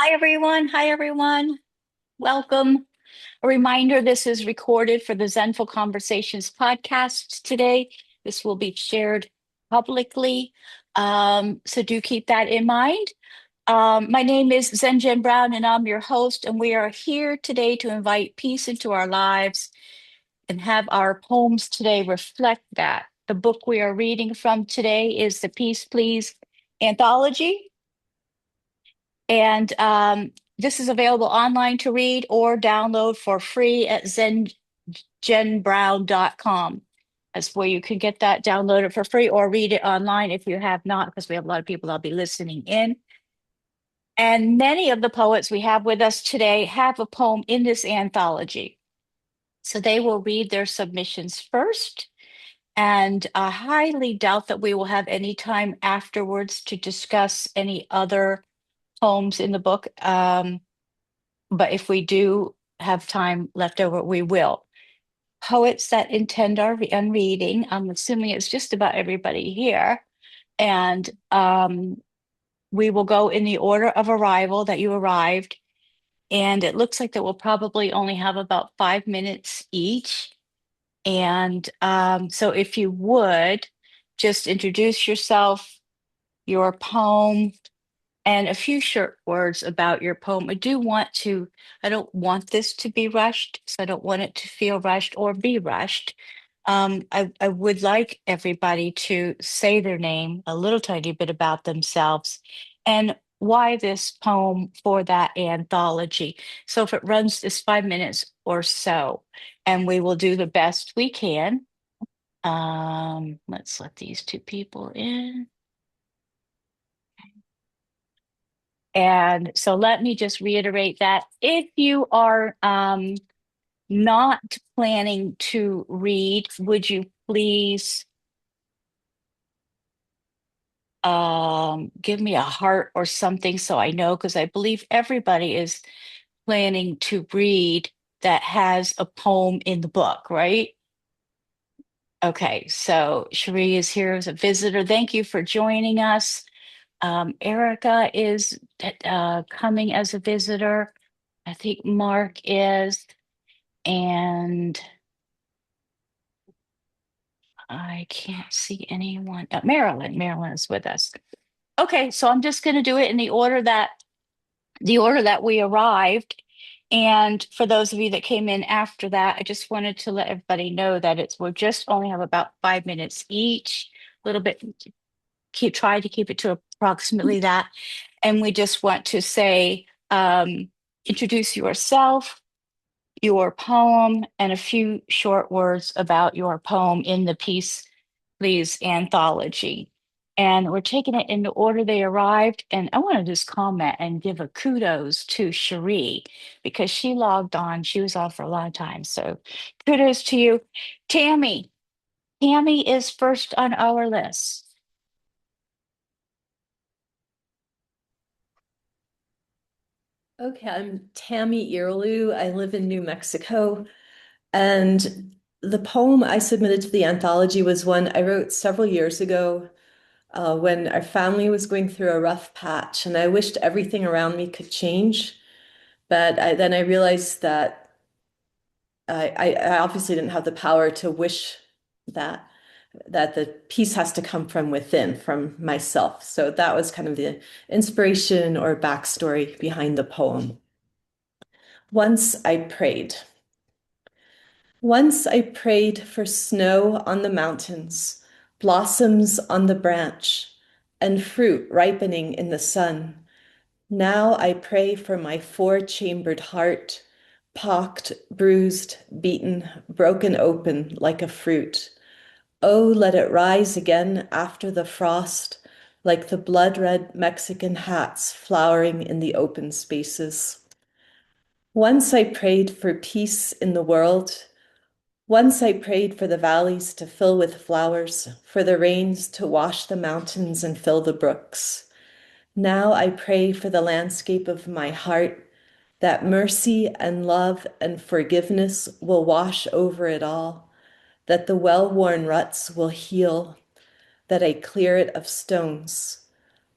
Hi, everyone. Hi, everyone. Welcome. A reminder, this is recorded for the Zenful Conversations podcast today. This will be shared publicly. So do keep that in mind. My name is Zen Brown, and I'm your host, and we are here today to invite peace into our lives and have our poems today reflect that. The book we are reading from today is the Peace Please Anthology. And this is available online to read or download for free at zengenbrown.com. That's where you can get that downloaded for free or read it online if you have not, because we have a lot of people that'll be listening in. And many of the poets we have with us today have a poem in this anthology. So they will read their submissions first. And I highly doubt that we will have any time afterwards to discuss any other poems in the book. But if we do have time left over, we will. Poets that intend on reading, I'm assuming it's just about everybody here. And we will go in the order of arrival that you arrived. And it looks like that we'll probably only have about 5 minutes each. And so if you would just introduce yourself, your poem, and a few short words about your poem. I don't want this to be rushed, so I don't want it to feel rushed or be rushed. I would like everybody to say their name, a little tiny bit about themselves, and why this poem for that anthology. So if it runs this 5 minutes or so, and we will do the best we can. Let's let these two people in. And so let me just reiterate that if you are not planning to read, would you please give me a heart or something so I know? Because I believe everybody is planning to read that has a poem in the book, right? Okay, so Cherie is here as a visitor. Thank you for joining us. Erica is coming as a visitor. I think Mark is, and I can't see anyone. Marilyn is with us. Okay, so I'm just going to do it in the order that we arrived. And for those of you that came in after that, I just wanted to let everybody know that we'll just only have about 5 minutes each. A little bit, try to keep it to approximately that. And we just want to say, introduce yourself, your poem, and a few short words about your poem in the Peace Please anthology. And we're taking it in the order they arrived. And I want to just comment and give a kudos to Cherie because she logged on. She was on for a long time. So kudos to you. Tammy. Tammy is first on our list. Okay, I'm Tammy Irlu. I live in New Mexico. And the poem I submitted to the anthology was one I wrote several years ago when our family was going through a rough patch, and I wished everything around me could change. But then I realized that I obviously didn't have the power to wish that, that the peace has to come from within, from myself. So that was kind of the inspiration or backstory behind the poem. Once I prayed. Once I prayed for snow on the mountains, blossoms on the branch, and fruit ripening in the sun. Now I pray for my four-chambered heart, pocked, bruised, beaten, broken open like a fruit. Oh, let it rise again after the frost, like the blood-red Mexican hats flowering in the open spaces. Once I prayed for peace in the world. Once I prayed for the valleys to fill with flowers, for the rains to wash the mountains and fill the brooks. Now I pray for the landscape of my heart, that mercy and love and forgiveness will wash over it all, that the well-worn ruts will heal, that I clear it of stones,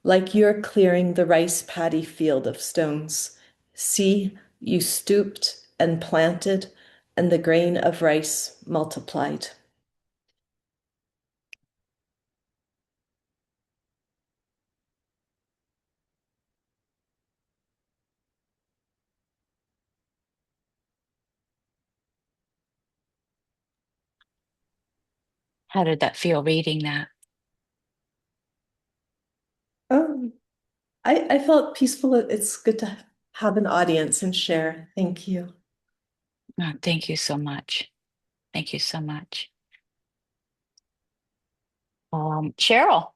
like you're clearing the rice paddy field of stones. See, you stooped and planted, and the grain of rice multiplied. How did that feel reading that? Oh, I felt peaceful. It's good to have an audience and share. Thank you. Oh, thank you so much. Thank you so much. Cheryl.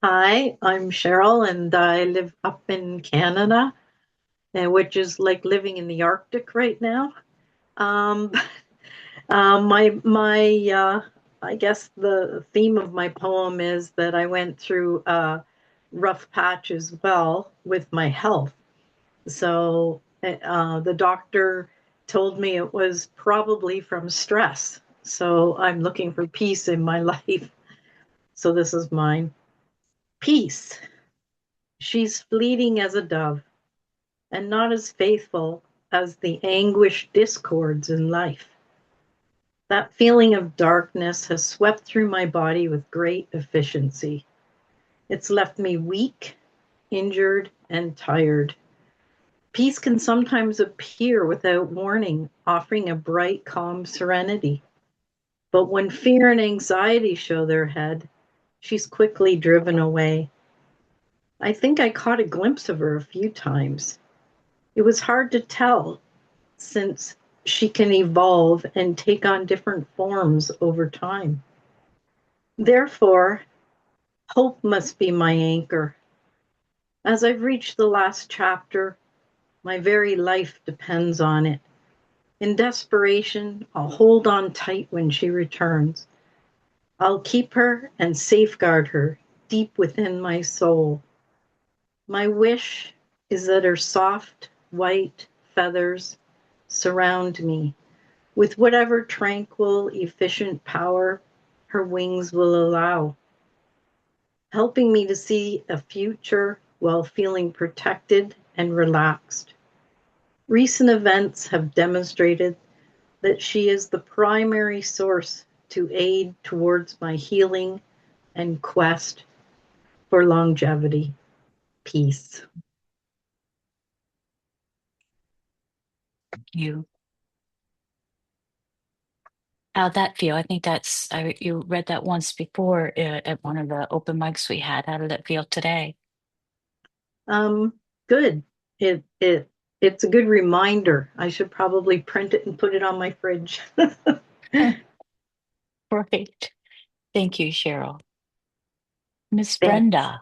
Hi, I'm Cheryl, and I live up in Canada, which is like living in the Arctic right now. Um, I guess the theme of my poem is that I went through a rough patch as well with my health. So the doctor told me it was probably from stress. So I'm looking for peace in my life. So this is mine. Peace. She's fleeting as a dove, and not as faithful as the anguished discords in life. That feeling of darkness has swept through my body with great efficiency. It's left me weak, injured, and tired. Peace can sometimes appear without warning, offering a bright, calm serenity. But when fear and anxiety show their head, she's quickly driven away. I think I caught a glimpse of her a few times. It was hard to tell since she can evolve and take on different forms over time. Therefore, hope must be my anchor. As I've reached the last chapter, my very life depends on it. In desperation, I'll hold on tight when she returns. I'll keep her and safeguard her deep within my soul. My wish is that her soft, white feathers surround me with whatever tranquil, efficient power her wings will allow, helping me to see a future while feeling protected and relaxed. Recent events have demonstrated that she is the primary source to aid towards my healing and quest for longevity. Peace. You. How'd that feel? I think you read that once before at one of the open mics we had. How did it feel today? Um, Good. It's a good reminder. I should probably print it and put it on my fridge. Great. Thank you, Cheryl. Miss Thanks. Brenda.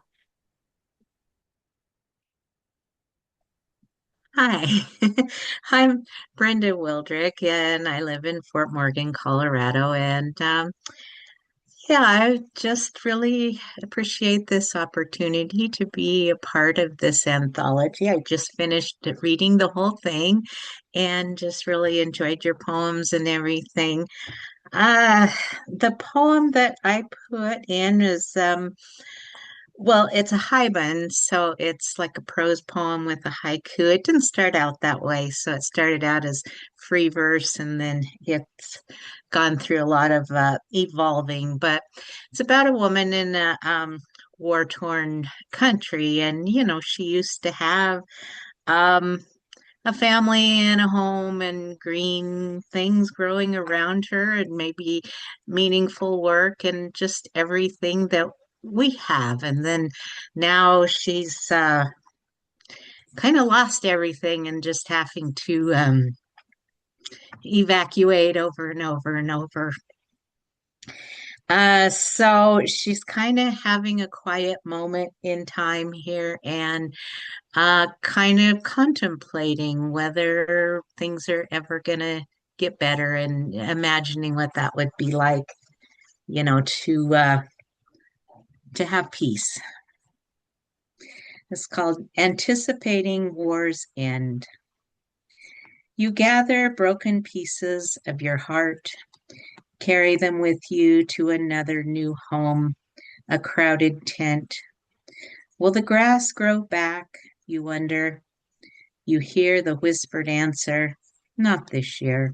Hi, I'm Brenda Wildrick, and I live in Fort Morgan, Colorado. And yeah, I just really appreciate this opportunity to be a part of this anthology. I just finished reading the whole thing and just really enjoyed your poems and everything. Uh, the poem that I put in is well, it's a haibun, so it's like a prose poem with a haiku. It didn't start out that way, so it started out as free verse, and then it's gone through a lot of evolving. But it's about a woman in a war-torn country, and she used to have um, a family and a home and green things growing around her and maybe meaningful work and just everything that we have. And then now she's kind of lost everything and just having to evacuate over and over and over. So she's kind of having a quiet moment in time here and kind of contemplating whether things are ever going to get better and imagining what that would be like, to have peace. It's called Anticipating War's End. You gather broken pieces of your heart, Carry them with you to another new home, a crowded tent. Will the grass grow back, you wonder? You hear the whispered answer, not this year.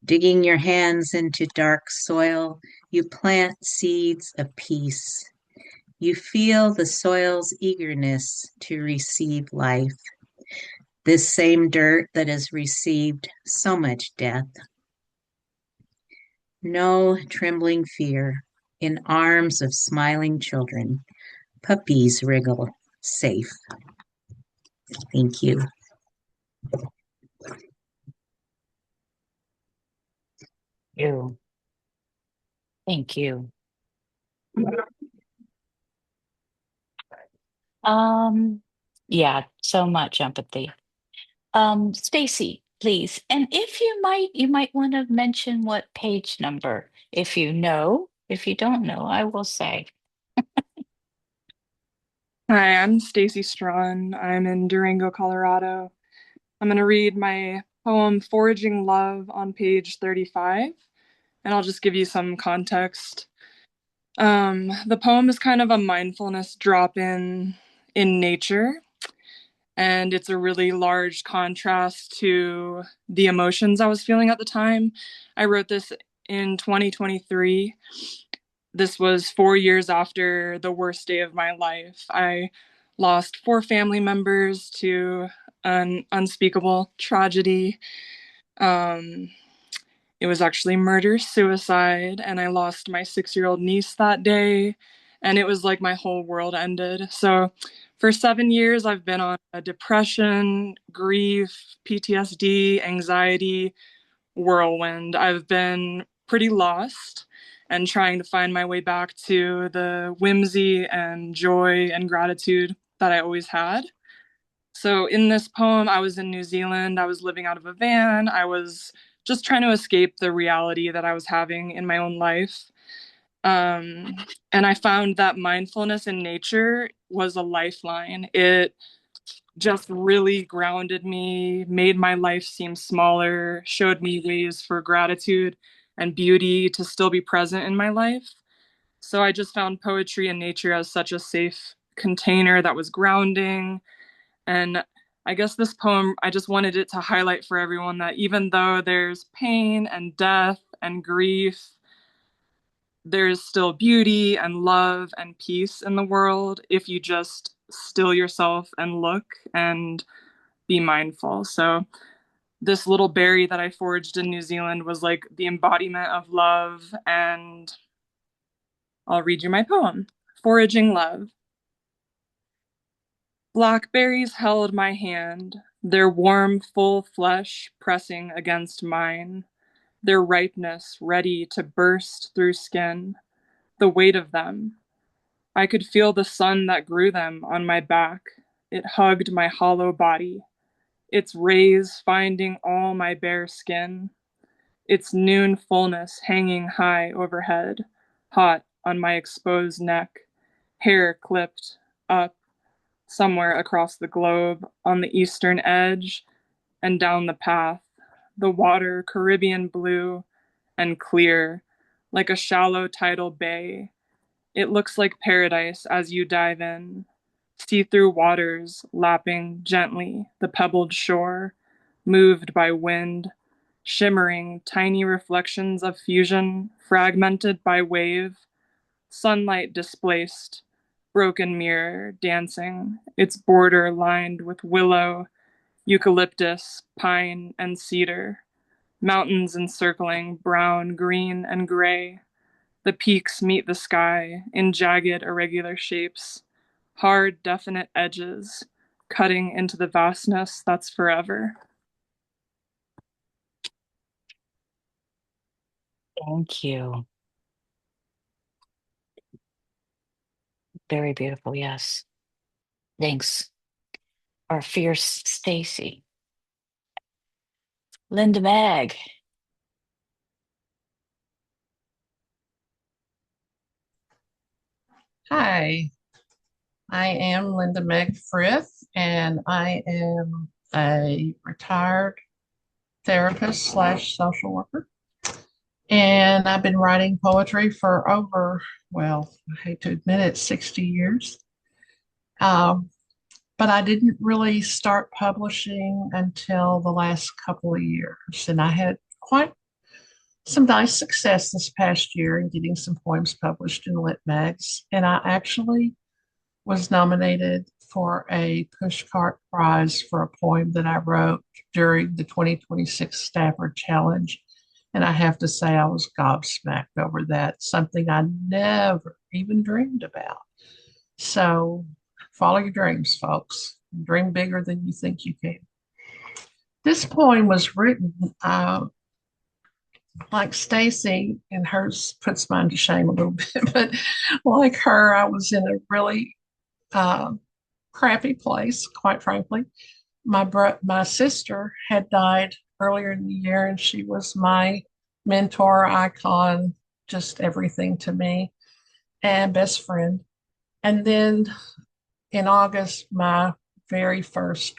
Digging your hands into dark soil, you plant seeds of peace. You feel the soil's eagerness to receive life. This same dirt that has received so much death. No trembling fear. In arms of smiling children, puppies wriggle, safe. Thank you. You. Thank you. Um, yeah, so much empathy. Stacy, please. And if you might want to mention what page number, if you know. If you don't know, I will say. Hi, I'm Stacy Strawn. I'm in Durango, Colorado. I'm going to read my poem Foraging Love on page 35, and I'll just give you some context. The poem is kind of a mindfulness drop in nature, and it's a really large contrast to the emotions I was feeling at the time. I wrote this in 2023. This was 4 years after the worst day of my life. I lost 4 family members to an unspeakable tragedy. Um, it was actually murder-suicide, and I lost my 6-year-old niece that day, and it was like my whole world ended. So for 7 years, I've been on a depression, grief, PTSD, anxiety whirlwind. I've been pretty lost and trying to find my way back to the whimsy and joy and gratitude that I always had. So in this poem, I was in New Zealand. I was living out of a van. I was just trying to escape the reality that I was having in my own life. Um, and I found that mindfulness in nature was a lifeline. It just really grounded me, made my life seem smaller, showed me ways for gratitude and beauty to still be present in my life. So I just found poetry and nature as such a safe container that was grounding. And I guess this poem, I just wanted it to highlight for everyone that even though there's pain and death and grief, there's still beauty and love and peace in the world if you just still yourself and look and be mindful. So this little berry that I foraged in New Zealand was like the embodiment of love. And I'll read you my poem, Foraging Love. Blackberries held my hand, their warm, full flesh pressing against mine, their ripeness ready to burst through skin, the weight of them. I could feel the sun that grew them on my back. It hugged my hollow body, its rays finding all my bare skin, its noon fullness hanging high overhead, hot on my exposed neck, hair clipped up somewhere across the globe on the eastern edge and down the path, the water Caribbean blue and clear, like a shallow tidal bay. It looks like paradise as you dive in, see-through waters lapping gently the pebbled shore, moved by wind, shimmering tiny reflections of fusion fragmented by wave, sunlight displaced, broken mirror dancing, its border lined with willow, eucalyptus, pine, and cedar, mountains encircling brown, green, and gray. The peaks meet the sky in jagged, irregular shapes, hard, definite edges, cutting into the vastness that's forever. Thank you. Very beautiful. Yes. Thanks. Our fierce Stacy. Linda Mag. Hi, I am Linda Meg Frith, and I am a retired therapist slash social worker. And I've been writing poetry for over, well, I hate to admit it, 60 years. Um, but I didn't really start publishing until the last couple of years. And I had quite some nice success this past year in getting some poems published in Lit Mags. And I actually was nominated for a pushcart prize for a poem that I wrote during the 2026 Stafford Challenge. And I have to say, I was gobsmacked over that, something I never even dreamed about. So follow your dreams, folks. Dream bigger than you think you can. This poem was written like Stacy, and hers puts mine to shame a little bit, but like her, I was in a really uh, crappy place, quite frankly. My sister had died earlier in the year, and she was my mentor, icon, just everything to me, and best friend. And then in August, my very firstborn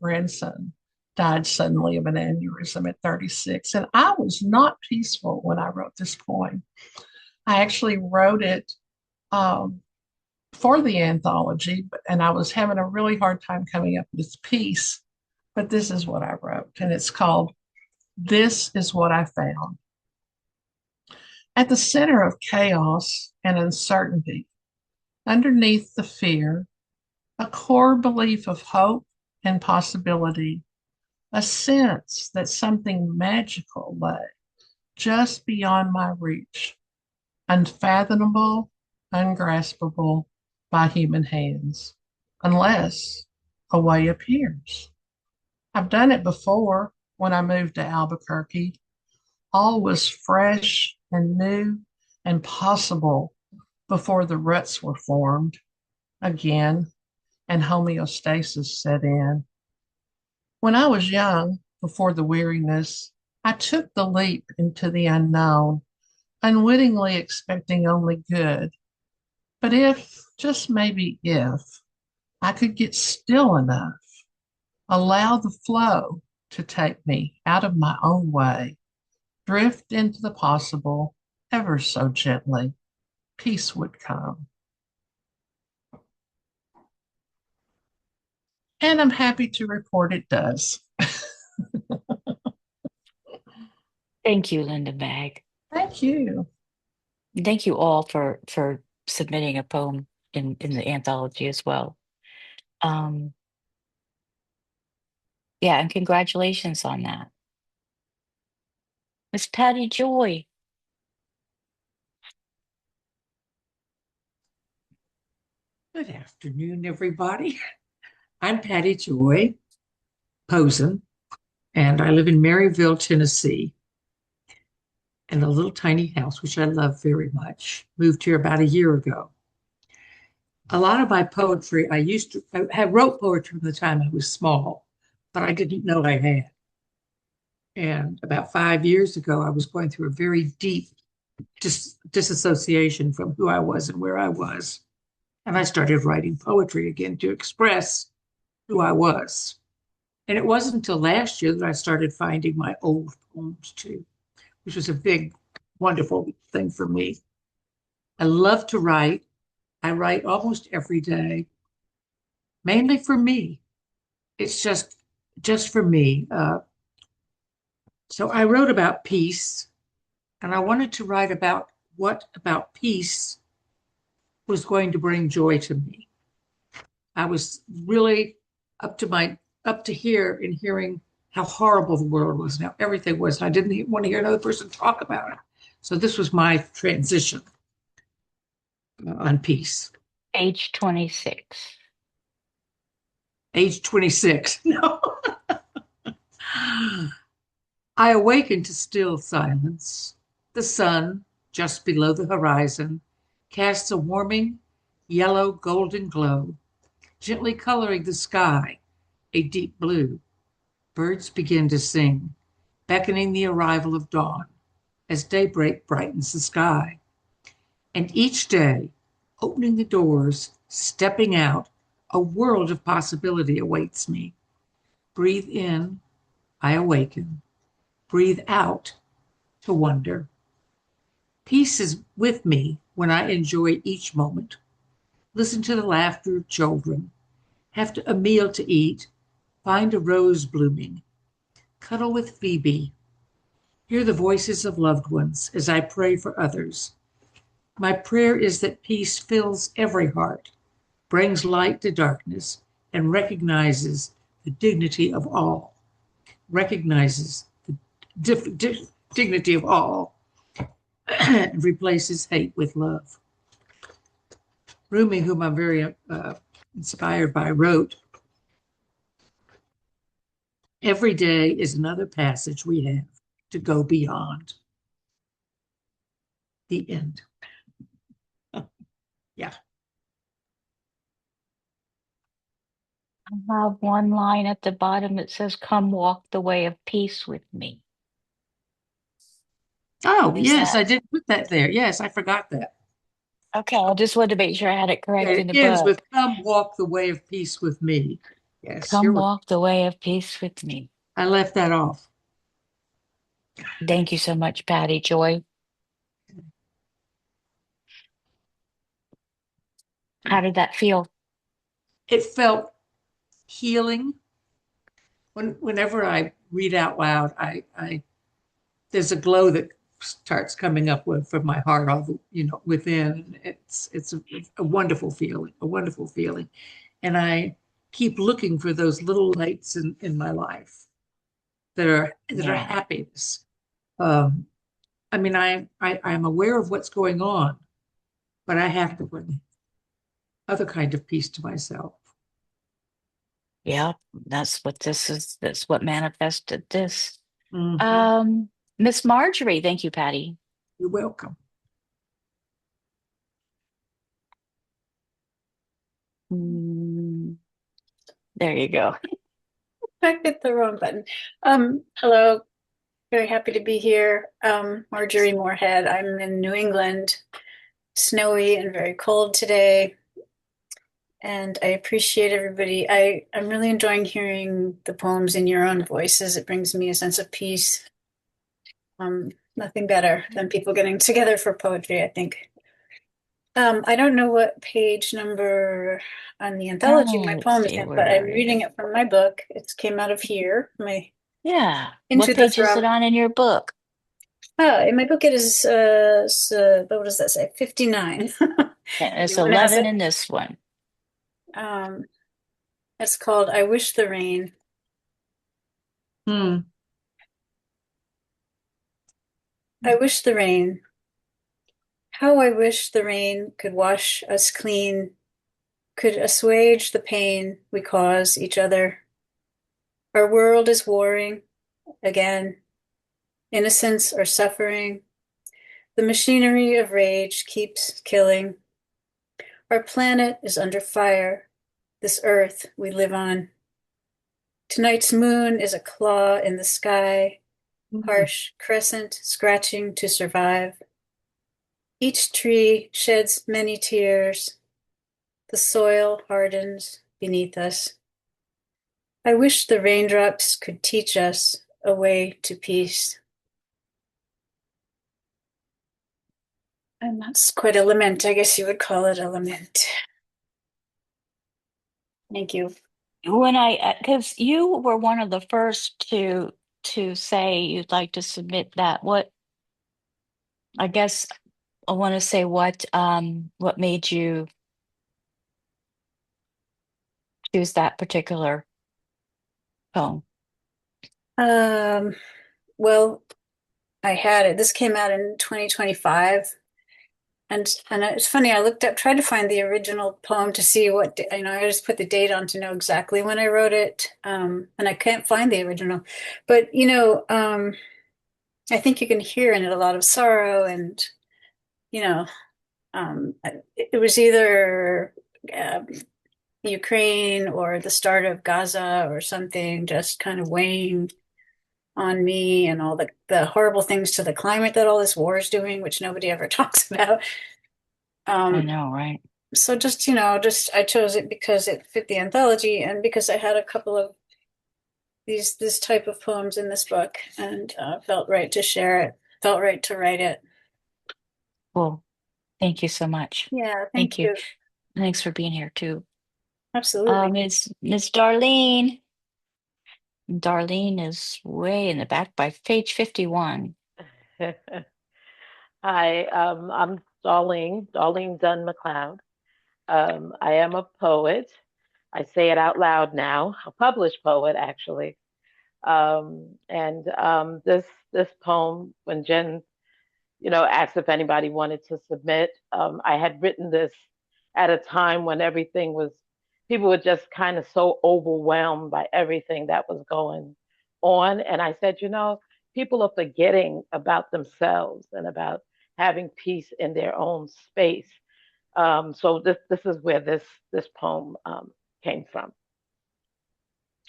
grandson died suddenly of an aneurysm at 36. And I was not peaceful when I wrote this poem. I actually wrote it um, for the anthology, and I was having a really hard time coming up with peace. But this is what I wrote, and it's called This Is What I Found. At the center of chaos and uncertainty, underneath the fear, a core belief of hope and possibility, a sense that something magical lay just beyond my reach, unfathomable, ungraspable by human hands, unless a way appears. I've done it before when I moved to Albuquerque. All was fresh and new and possible before the ruts were formed again and homeostasis set in. When I was young, before the weariness, I took the leap into the unknown, unwittingly expecting only good. But if, just maybe if, I could get still enough, allow the flow to take me out of my own way, drift into the possible ever so gently, peace would come. And I'm happy to report it does. Thank you, Linda Mag. Thank you. Thank you all for submitting a poem in the anthology as well. Um, yeah, and congratulations on that. Miss Patty Joy. Good afternoon, everybody. I'm Patty Joy Posen, and I live in Maryville, Tennessee, in a little tiny house, which I love very much. Moved here about a year ago. A lot of my poetry, I wrote poetry from the time I was small, but I didn't know I had. And about 5 years ago, I was going through a very deep disassociation from who I was and where I was. And I started writing poetry again to express who I was. And it wasn't until last year that I started finding my old poems too, which was a big, wonderful thing for me. I love to write. I write almost every day, mainly for me. It's just for me. So I wrote about peace, and I wanted to write about what about peace was going to bring joy to me. I was really up to here in hearing how horrible the world was and how everything was. And I didn't even want to hear another person talk about it. So this was my transition on peace. Age 26. Age 26. No. I awakened to still silence. The sun, just below the horizon, casts a warming, yellow, golden glow, gently coloring the sky a deep blue. Birds begin to sing, beckoning the arrival of dawn as daybreak brightens the sky. And each day, opening the doors, stepping out, a world of possibility awaits me. Breathe in, I awaken. Breathe out, to wonder. Peace is with me when I enjoy each moment. Listen to the laughter of children, have a meal to eat, find a rose blooming, cuddle with Phoebe, hear the voices of loved ones as I pray for others. My prayer is that peace fills every heart, brings light to darkness, and recognizes the dignity of all. Recognizes the dignity of all and replaces hate with love. Rumi, whom I'm very inspired by, wrote, "Every day is another passage we have to go beyond." The end. Yeah. I have one line at the bottom that says, "Come walk the way of peace with me." Oh, Is yes, that I did put that there. Yes, I forgot that. okay? I just wanted to make sure I had it Yeah, correct in it the ends book. with "Come walk the way of peace with me." Yes, Come you're right. walk the way of peace with me. I left that off. Thank you so much, Patty Joy. How did that feel? It felt healing. Whenever I read out loud, I there's a glow that starts coming up from my heart, all within. It's a wonderful feeling, a wonderful feeling, and I keep looking for those little lights in my life that are Yeah. happiness. Um, I mean, I'm aware of what's going on, but I have to bring other kind of peace to myself. Yeah, that's what this is. That's what manifested this. Mhm. Miss Marjorie, thank you, Patty. You're welcome. Mm, there you go. I hit the wrong button. Hello, very happy to be here. Marjorie Moorhead. I'm in New England, snowy and very cold today. And I appreciate everybody. I'm really enjoying hearing the poems in your own voices. It brings me a sense of peace. Nothing better than people getting together for poetry, I think. I don't know what page number on the anthology my Let's poem is see, in, where but I'm are reading you? it from my book. It came out of here, my Yeah. Into What the page is it Thrum. on in your book? In my book it is what does that say? 59. It's Anyone has 11 it? in this one. Um, it's called I Wish the Rain. Hmm. I wish the rain. How I wish the rain could wash us clean, could assuage the pain we cause each other. Our world is warring again, innocence or suffering. The machinery of rage keeps killing. Our planet is under fire, this earth we live on. Tonight's moon is a claw in the sky, harsh crescent scratching to survive. Each tree sheds many tears. The soil hardens beneath us. I wish the raindrops could teach us a way to peace. And that's quite a lament. I guess you would call it a lament. Thank you. Because you were one of the first to say you'd like to submit that. I guess I want to say what made you choose that particular poem? Um, well, I had it. This came out in 2025. And it's funny, I looked up, tried to find the original poem to see I just put the date on to know exactly when I wrote it. And I can't find the original. But, I think you can hear in it a lot of sorrow and, you know, it was either Ukraine or the start of Gaza or something just kind of weighing on me and all the horrible things to the climate that all this war is doing, which nobody ever talks about. I Um, know, right? so just I chose it because it fit the anthology and because I had a couple of this type of poems in this book and felt right to share it. felt right to write it. Cool. Thank you so much. Yeah, Thank thank you. you. Thanks for being here too. Absolutely. Miss Darlene. Darlene is way in the back by page 51. Hi, I'm Darlene Dunn McLeod. I am a poet. I say it out loud now, a published poet actually. And this poem, when Jen, asked if anybody wanted to submit, I had written this at a time when people were just kind of so overwhelmed by everything that was going on. And I said, people are forgetting about themselves and about having peace in their own space. So this is where this poem came from,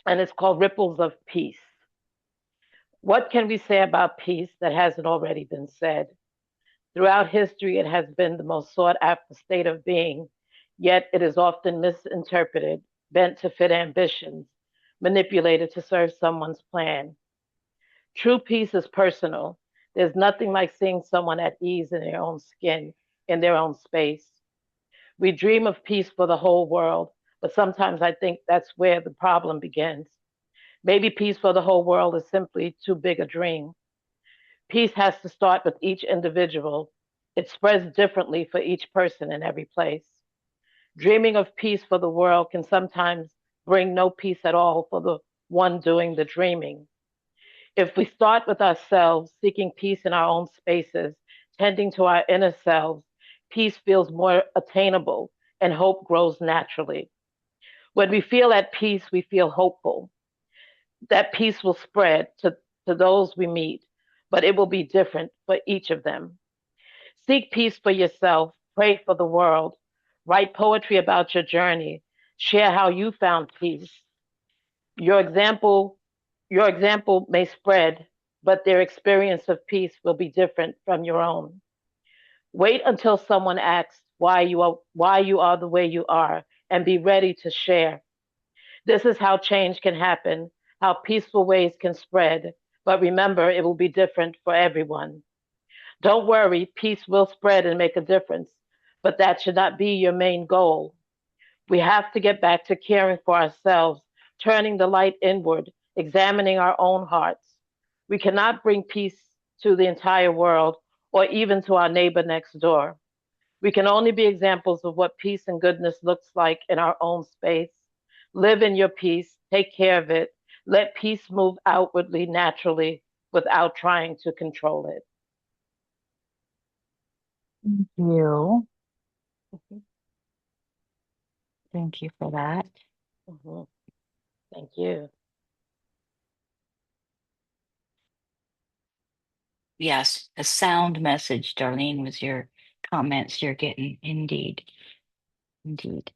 and it's called Ripples of Peace. What can we say about peace that hasn't already been said? Throughout history, it has been the most sought after state of being, yet it is often misinterpreted, bent to fit ambitions, manipulated to serve someone's plan. True peace is personal. There's nothing like seeing someone at ease in their own skin, in their own space. We dream of peace for the whole world, but sometimes I think that's where the problem begins. Maybe peace for the whole world is simply too big a dream. Peace has to start with each individual. It spreads differently for each person in every place. Dreaming of peace for the world can sometimes bring no peace at all for the one doing the dreaming. If we start with ourselves, seeking peace in our own spaces, tending to our inner selves, peace feels more attainable and hope grows naturally. When we feel at peace, we feel hopeful. That peace will spread to those we meet, but it will be different for each of them. Seek peace for yourself, pray for the world, write poetry about your journey, share how you found peace. Your example, your example may spread, but their experience of peace will be different from your own. Wait until someone asks why you are the way you are and be ready to share. This is how change can happen, how peaceful ways can spread, but remember it will be different for everyone. Don't worry, peace will spread and make a difference, but that should not be your main goal. We have to get back to caring for ourselves, turning the light inward, examining our own hearts. We cannot bring peace to the entire world or even to our neighbor next door. We can only be examples of what peace and goodness looks like in our own space. Live in your peace, take care of it, let peace move outwardly naturally without trying to control it. Thank you. Thank you for that. Mhm. Thank you. Yes, a sound message, Darlene, was your comments you're getting. Indeed. Indeed.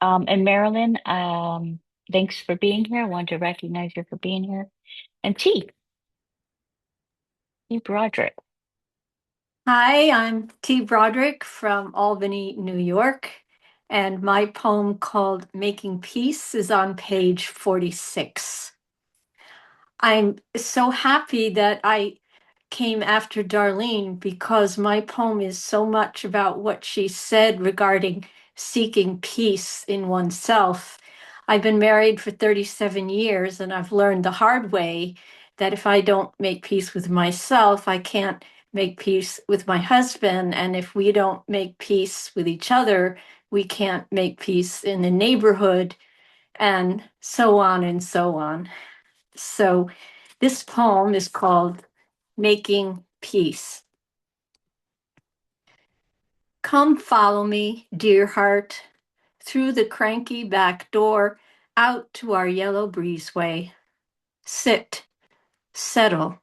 And Marilyn, thanks for being here. I want to recognize you for being here. And T. Broderick. Hi, I'm T. Broderick from Albany, New York, and my poem called Making Peace is on page 46. I'm so happy that I came after Darlene because my poem is so much about what she said regarding seeking peace in oneself. I've been married for 37 years and I've learned the hard way that if I don't make peace with myself, I can't make peace with my husband. And if we don't make peace with each other, we can't make peace in the neighborhood, and so on and so on. So this poem is called Making Peace. Come follow me, dear heart, through the cranky back door, out to our yellow breezeway. Sit, settle.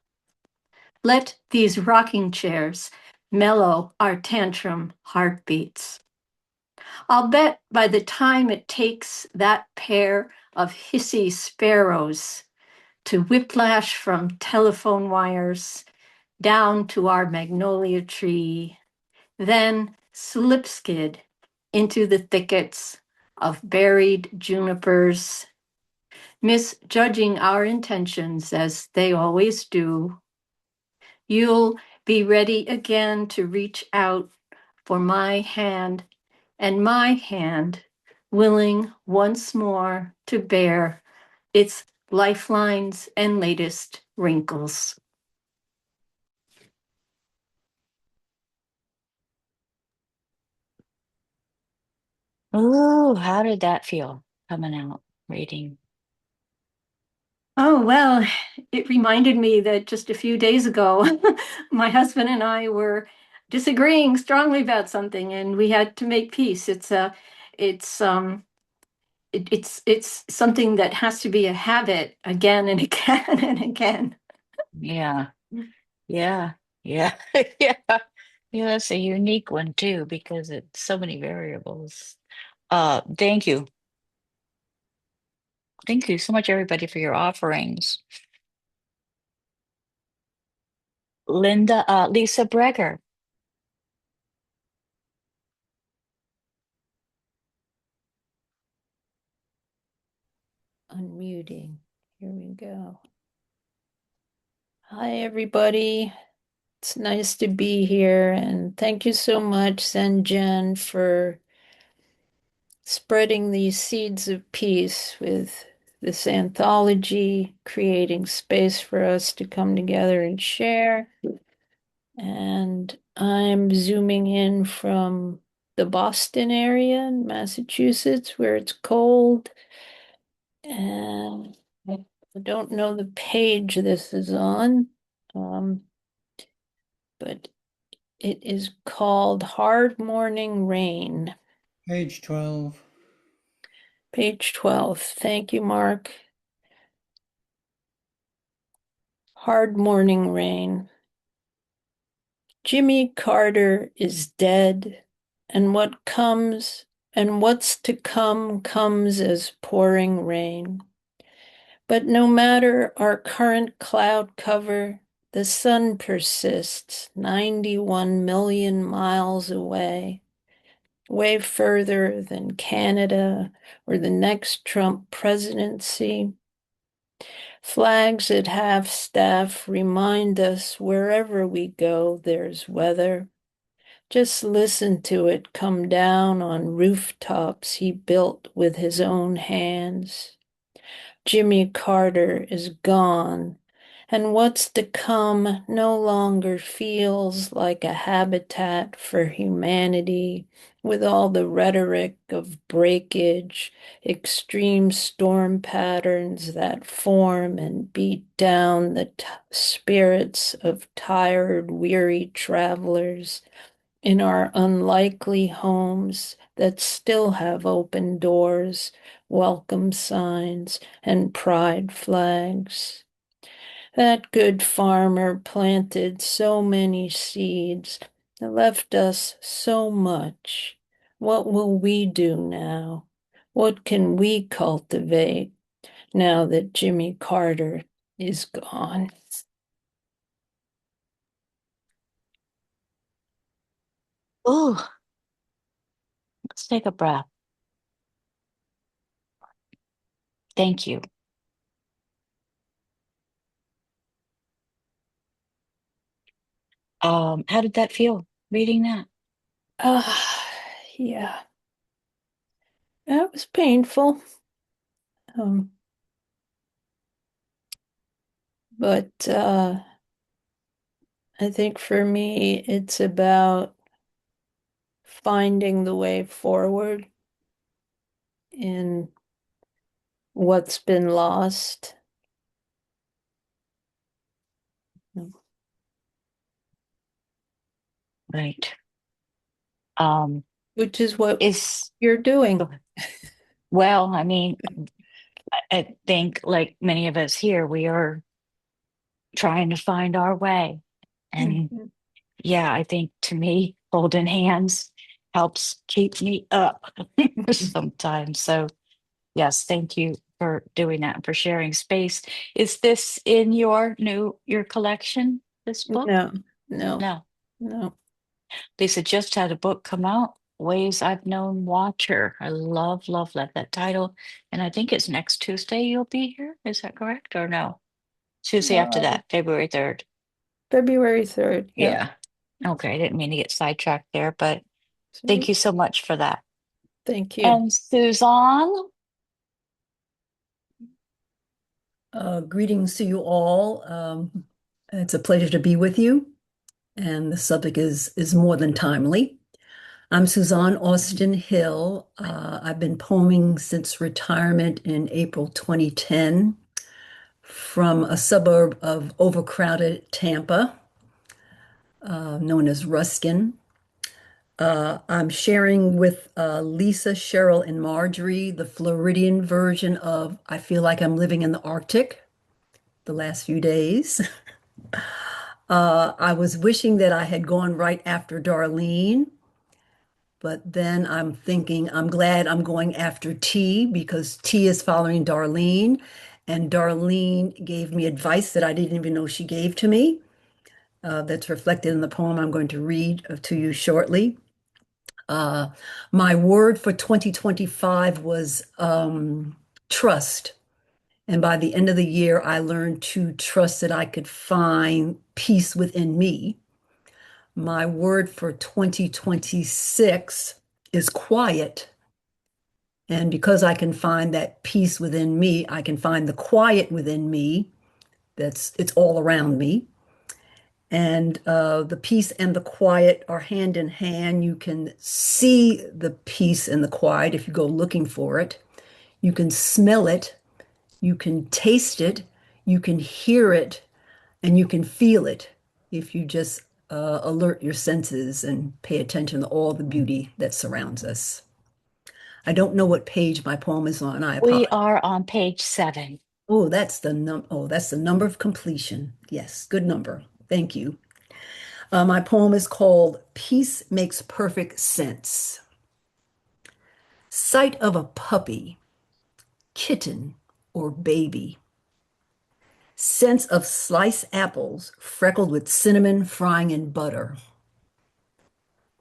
Let these rocking chairs mellow our tantrum heartbeats. I'll bet by the time it takes that pair of hissy sparrows to whiplash from telephone wires down to our magnolia tree, then slipskid into the thickets of buried junipers, misjudging our intentions as they always do. You'll be ready again to reach out for my hand, and my hand willing once more to bear its lifelines and latest wrinkles. Oh, how did that feel coming out reading? Oh, well, it reminded me that just a few days ago, my husband and I were disagreeing strongly about something, and we had to make peace. It's something that has to be a habit again and again and again. Yeah, yeah, yeah, yeah. Yeah, that's a unique one too, because it's so many variables. Thank you. Thank you so much, everybody, for your offerings. Lisa Breger. Unmuting. Here we go. Hi, everybody. It's nice to be here. And thank you so much, Zen for spreading these seeds of peace with this anthology, creating space for us to come together and share. And I'm zooming in from the Boston area in Massachusetts, where it's cold. And I don't know the page this is on, but it is called Hard Morning Rain. Page 12. Page 12. Thank you, Mark. Hard Morning Rain. Jimmy Carter is dead, and what comes and what's to come comes as pouring rain. But no matter our current cloud cover, the sun persists 91 million miles away, way further than Canada or the next Trump presidency. Flags at half-staff remind us wherever we go, there's weather. Just listen to it come down on rooftops he built with his own hands. Jimmy Carter is gone, and what's to come no longer feels like a habitat for humanity, with all the rhetoric of breakage, extreme storm patterns that form and beat down the spirits of tired, weary travelers in our unlikely homes that still have open doors, welcome signs, and pride flags. That good farmer planted so many seeds, left us so much. What will we do now? What can we cultivate now that Jimmy Carter is gone? Oh, let's take a breath. Thank you. How did that feel reading that? Yeah. That was painful. But I think for me, it's about finding the way forward in what's been lost. Right. Which is what you're doing. Well, I mean, I think like many of us here, we are trying to find our way. And yeah, I think to me, holding hands helps keep me up sometimes. So yes, thank you for doing that and for sharing space. Is this in your collection, this book? No. Lisa just had a book come out, Ways I've Known Water. I love that title. And I think it's next Tuesday you'll be here. Is that correct or no? Tuesday after that, February 3rd. February 3rd. Yeah. Okay, I didn't mean to get sidetracked there, but thank you so much for that. Thank you. And Suzanne? Greetings to you all. It's a pleasure to be with you, and the subject is more than timely. I'm Suzanne Austin Hill. I've been poeming since retirement in April 2010 from a suburb of overcrowded Tampa, known as Ruskin. I'm sharing with Lisa, Cheryl, and Marjorie the Floridian version of I Feel Like I'm Living in the Arctic the last few days. I was wishing that I had gone right after Darlene, but then I'm thinking I'm glad I'm going after T because T is following Darlene, and Darlene gave me advice that I didn't even know she gave to me. That's reflected in the poem I'm going to read to you shortly. My word for 2025 was trust. And by the end of the year, I learned to trust that I could find peace within me. My word for 2026 is quiet. And because I can find that peace within me, I can find the quiet within me. It's all around me. And the peace and the quiet are hand in hand. You can see the peace and the quiet if you go looking for it. You can smell it. You can taste it. You can hear it. And you can feel it if you just alert your senses and pay attention to all the beauty that surrounds us. I don't know what page my poem is on. I We apologize. are on page 7. Oh, that's the number of completion. Yes, good number. Thank you. My poem is called Peace Makes Perfect Sense. Sight of a puppy, kitten, or baby. Sense of sliced apples freckled with cinnamon frying in butter.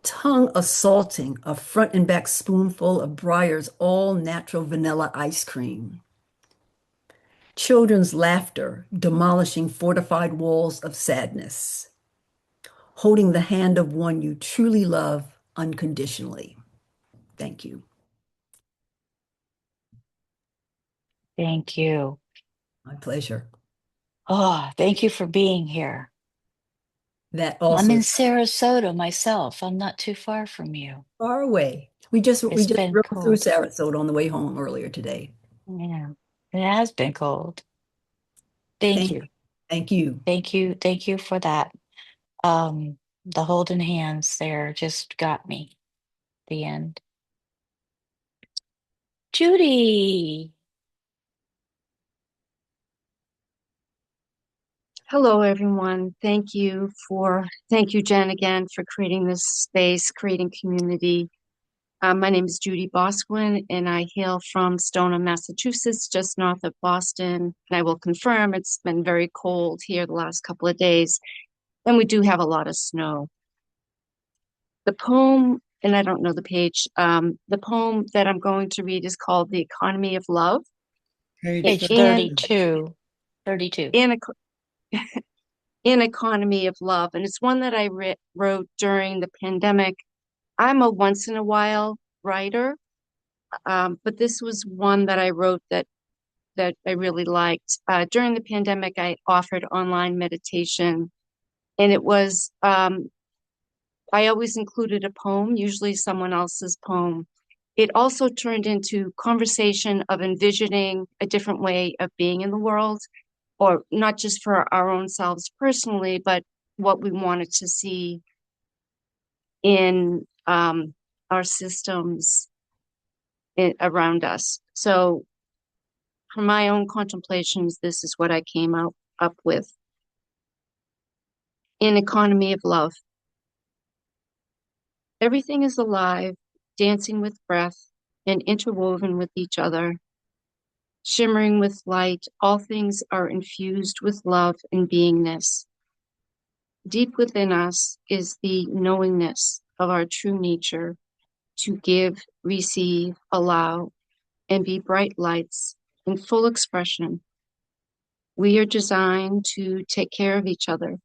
Tongue assaulting a front and back spoonful of Breyer's all-natural vanilla ice cream. Children's laughter demolishing fortified walls of sadness. Holding the hand of one you truly love unconditionally. Thank you. Thank you. My pleasure. Oh, thank you for being here. That I'm also in is Sarasota myself. I'm not too far from you. far away. We just It's been drove through cold. Sarasota on the way home earlier today. Yeah, it has been cold. Thank Thank you. you. Thank you. Thank you. Thank you for that. The holding hands there just got me. The end. Judy. Hello, everyone. Thank you, Jen, again, for creating this space, creating community. My name is Judy Bosquin, and I hail from Stoneham, Massachusetts, just north of Boston. And I will confirm it's been very cold here the last couple of days, and we do have a lot of snow. The poem, and I don't know the page, the poem that I'm going to read is called The Economy of Love. Page And 32. 32. In Economy of Love. And it's one that I wrote during the pandemic. I'm a once in a while writer, but this was one that I wrote that I really liked. During the pandemic, I offered online meditation, and it was, I always included a poem, usually someone else's poem. It also turned into conversation of envisioning a different way of being in the world, or not just for our own selves personally, but what we wanted to see in our systems around us. So from my own contemplations, this is what I came up with. In Economy of Love, everything is alive, dancing with breath and interwoven with each other. Shimmering with light, all things are infused with love and beingness. Deep within us is the knowingness of our true nature to give, receive, allow, and be bright lights in full expression. We are designed to take care of each other,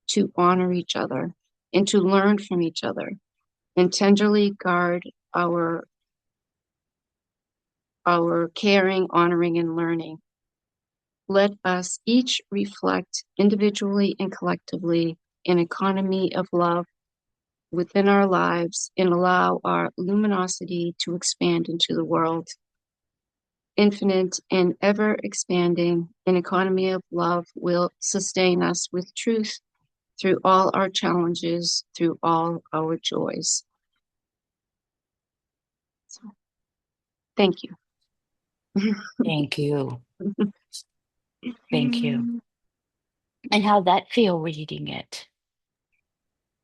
to honor each other and to learn from each other and tenderly guard our caring, honoring, and learning. Let us each reflect individually and collectively an economy of love within our lives and allow our luminosity to expand into the world. Infinite and ever expanding, an economy of love will sustain us with truth through all our challenges, through all our joys. So, thank you. Thank you. Thank you. And how'd that feel reading it?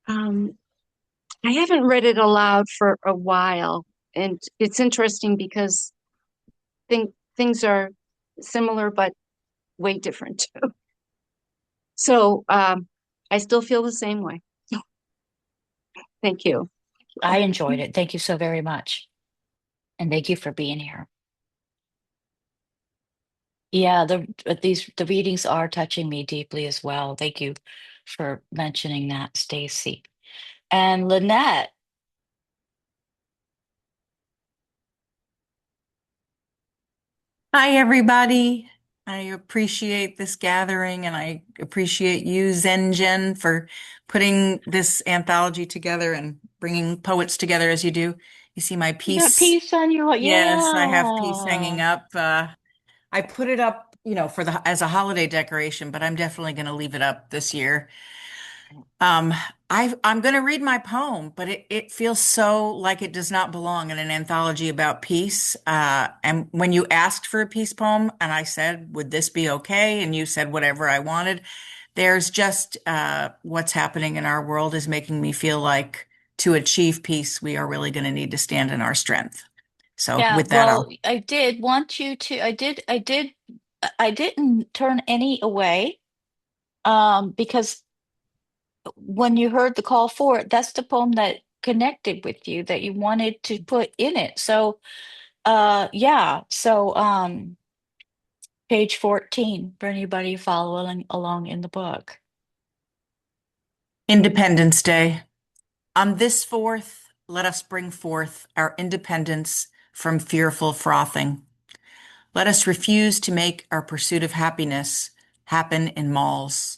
I haven't read it aloud for a while, and it's interesting because things are similar but way different too. So I still feel the same way. Thank you. I enjoyed it. Thank you so very much. And thank you for being here. Yeah, the readings are touching me deeply as well. Thank you for mentioning that, Stacy. And Lynette. Hi, everybody. I appreciate this gathering and I appreciate you, Zen for putting this anthology together and bringing poets together as you do. You see my You got piece? peace on your, Yes, I have peace hanging yeah. up. I put it up, for as a holiday decoration, but I'm definitely going to leave it up this year. Um, I'm going to read my poem, but it feels so like it does not belong in an anthology about peace. And when you asked for a peace poem, and I said, would this be okay? And you said whatever I wanted. There's just what's happening in our world is making me feel like to achieve peace, we are really going to need to stand in our strength. So Yeah, with that, well, I did want you to, I didn't turn any away, because when you heard the call for it, that's the poem that connected with you, that you wanted to put in it. So, yeah, so, page 14 for anybody following along in the book. Independence Day. On this 4th, let us bring forth our independence from fearful frothing. Let us refuse to make our pursuit of happiness happen in malls.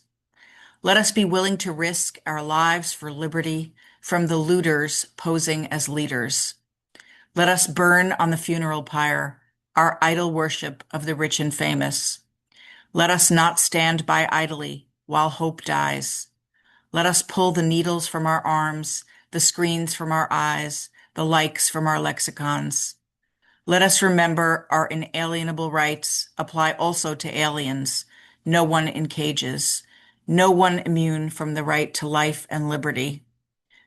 Let us be willing to risk our lives for liberty from the looters posing as leaders. Let us burn on the funeral pyre our idol worship of the rich and famous. Let us not stand by idly while hope dies. Let us pull the needles from our arms, the screens from our eyes, the likes from our lexicons. Let us remember our inalienable rights apply also to aliens, no one in cages, no one immune from the right to life and liberty.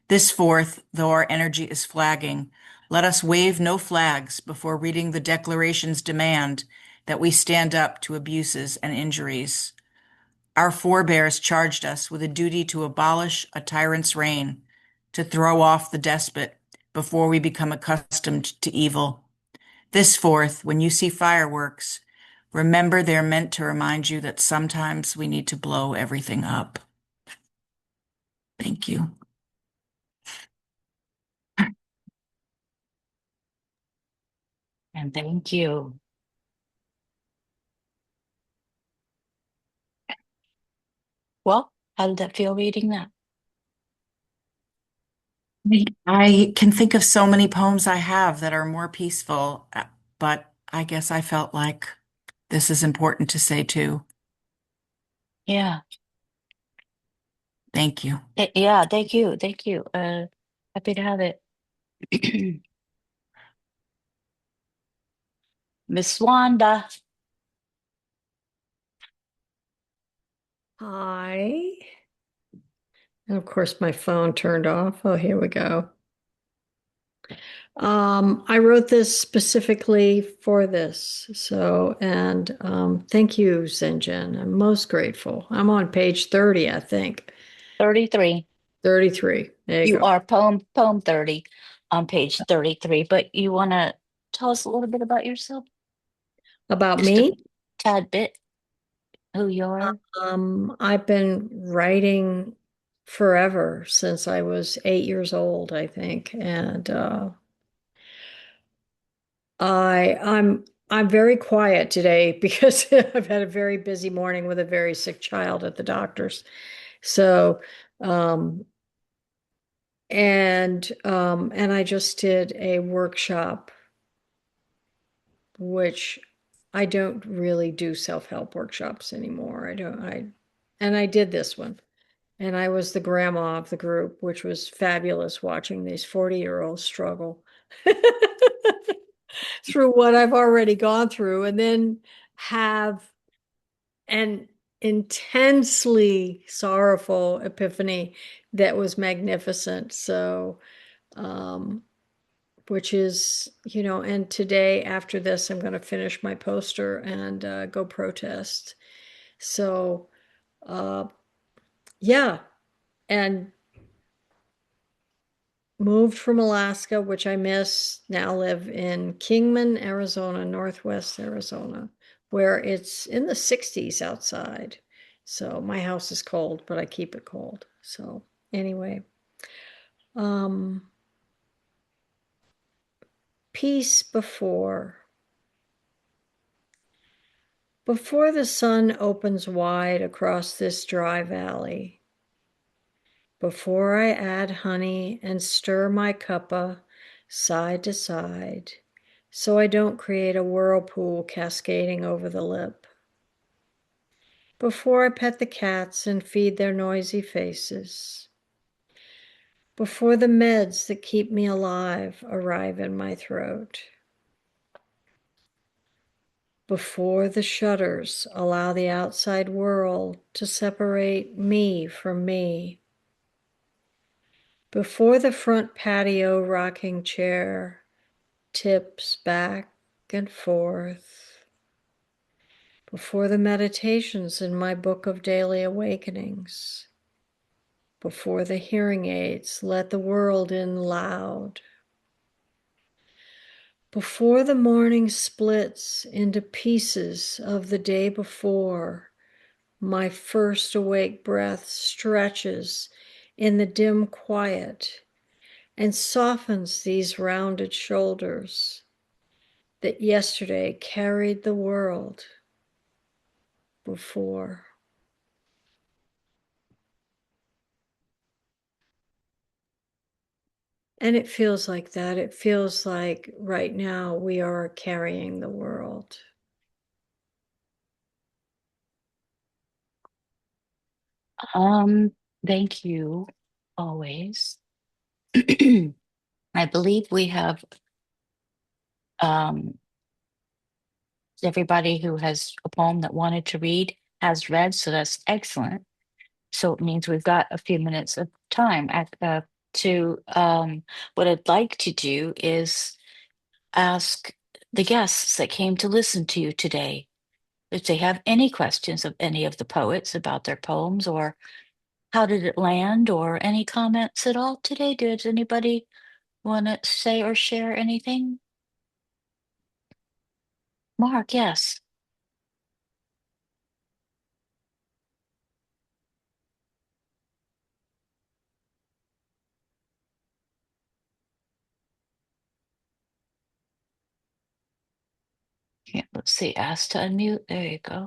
This 4th, though our energy is flagging, let us wave no flags before reading the Declaration's demand that we stand up to abuses and injuries. Our forebears charged us with a duty to abolish a tyrant's reign, to throw off the despot before we become accustomed to evil. This 4th, when you see fireworks, remember they're meant to remind you that sometimes we need to blow everything up. Thank you. And thank you. Well, how did that feel reading that? I can think of so many poems I have that are more peaceful, but I guess I felt like this is important to say too. Yeah. Thank you. Yeah, thank you. Thank you. Happy to have it. Miss Wanda. Hi. And of course, my phone turned off. Oh, here we go. I wrote this specifically for this. So, and thank you, Zenjen. I'm most grateful. I'm on page 30, I think. 33. 33. There you You go. are poem 30 on page 33, but you want to tell us a little bit about yourself? About Just a me? tad bit, who you are? I've been writing forever, since I was 8 years old, I think. And I'm very quiet today because I've had a very busy morning with a very sick child at the doctor's. So, and I just did a workshop, which I don't really do self-help workshops anymore. And I did this one. And I was the grandma of the group, which was fabulous watching these 40-year-olds struggle through what I've already gone through, and then have an intensely sorrowful epiphany that was magnificent. So, which is, and today after this, I'm going to finish my poster and go protest. So, yeah. And moved from Alaska, which I miss, now live in Kingman, Arizona, Northwest Arizona, where it's in the 60s outside. So my house is cold, but I keep it cold. So anyway, peace before the sun opens wide across this dry valley. Before I add honey and stir my cuppa side to side, so I don't create a whirlpool cascading over the lip. Before I pet the cats and feed their noisy faces. Before the meds that keep me alive arrive in my throat. Before the shutters allow the outside world to separate me from me. Before the front patio rocking chair tips back and forth. Before the meditations in my book of daily awakenings. Before the hearing aids let the world in loud. Before the morning splits into pieces of the day before, my first awake breath stretches in the dim quiet and softens these rounded shoulders that yesterday carried the world before. And it feels like that. It feels like right now we are carrying the world. Thank you always. I believe we have um, everybody who has a poem that wanted to read has read, so that's excellent. So it means we've got a few minutes of time to what I'd like to do is ask the guests that came to listen to you today if they have any questions of any of the poets about their poems, or how did it land, or any comments at all today. Does anybody want to say or share anything? Mark, yes. Yeah, let's see. Ask to unmute. There you go.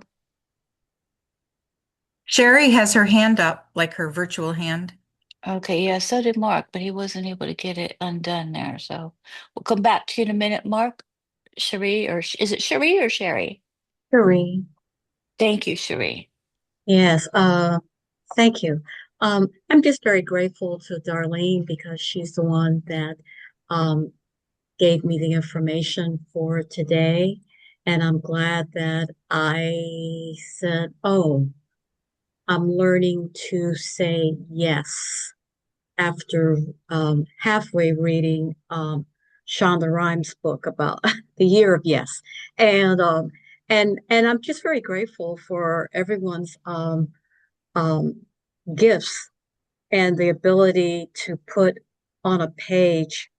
Sherry has her hand up, like her virtual hand. Okay, yeah, so did Mark, but he wasn't able to get it undone there. So we'll come back to you in a minute, Mark. Cherie, or is it Cherie or Sherry? Cherie. Thank you, Cherie. Yes, thank you. I'm just very grateful to Darlene because she's the one that um, gave me the information for today. And I'm glad that I said, oh, I'm learning to say yes after halfway reading Shonda Rhimes' book about the year of yes. And and I'm just very grateful for everyone's um, gifts and the ability to put on a page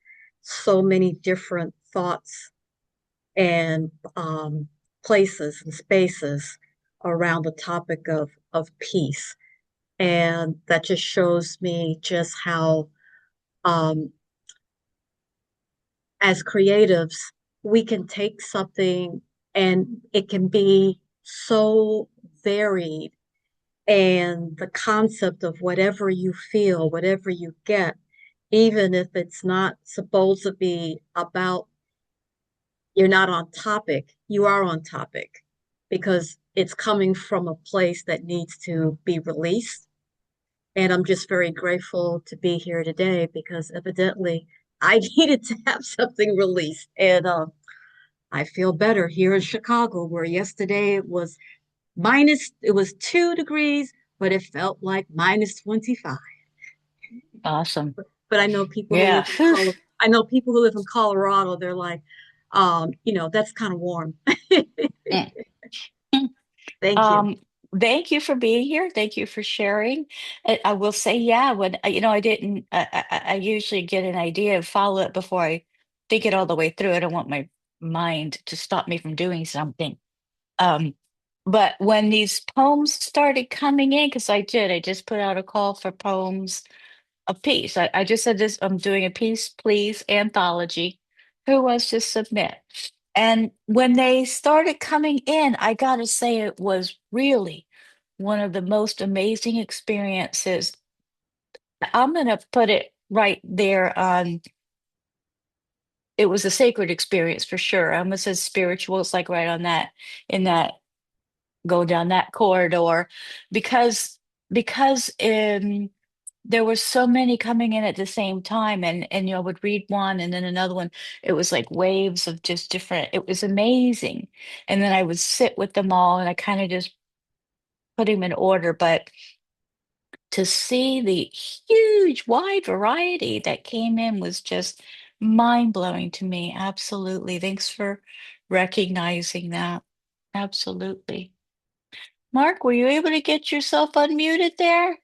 so many different thoughts and places and spaces around the topic of peace. And that just shows me just how, um, as creatives, we can take something and it can be so varied. And the concept of whatever you feel, whatever you get, even if it's not supposed to be about, you're not on topic, you are on topic because it's coming from a place that needs to be released. And I'm just very grateful to be here today because evidently I needed to have something released. And I feel better here in Chicago, where yesterday it was 2 degrees, but it felt like minus 25. Awesome. But I know people who Yeah. live in I know people who live in Colorado, they're like, that's kind of warm. Mm. Thank you. Um, Thank you for being here. Thank you for sharing. I will say, yeah, when I didn't, I usually get an idea and follow it before I think it all the way through. I don't want my mind to stop me from doing something. Um, but when these poems started coming in, because I just put out a call for poems a piece. I just said this, I'm doing a piece, please, anthology. Who wants to submit? And when they started coming in, I gotta say it was really one of the most amazing experiences. I'm gonna put it right there on, it was a sacred experience for sure. I almost said spiritual, it's like right on that, in that, go down that corridor, because because there were so many coming in at the same time, and I would read one and then another one. It was like waves of just different, it was amazing. And then I would sit with them all and I kind of just put them in order. But to see the huge wide variety that came in was just mind-blowing to me. Absolutely. Thanks for recognizing that. Absolutely. Mark, were you able to get yourself unmuted there?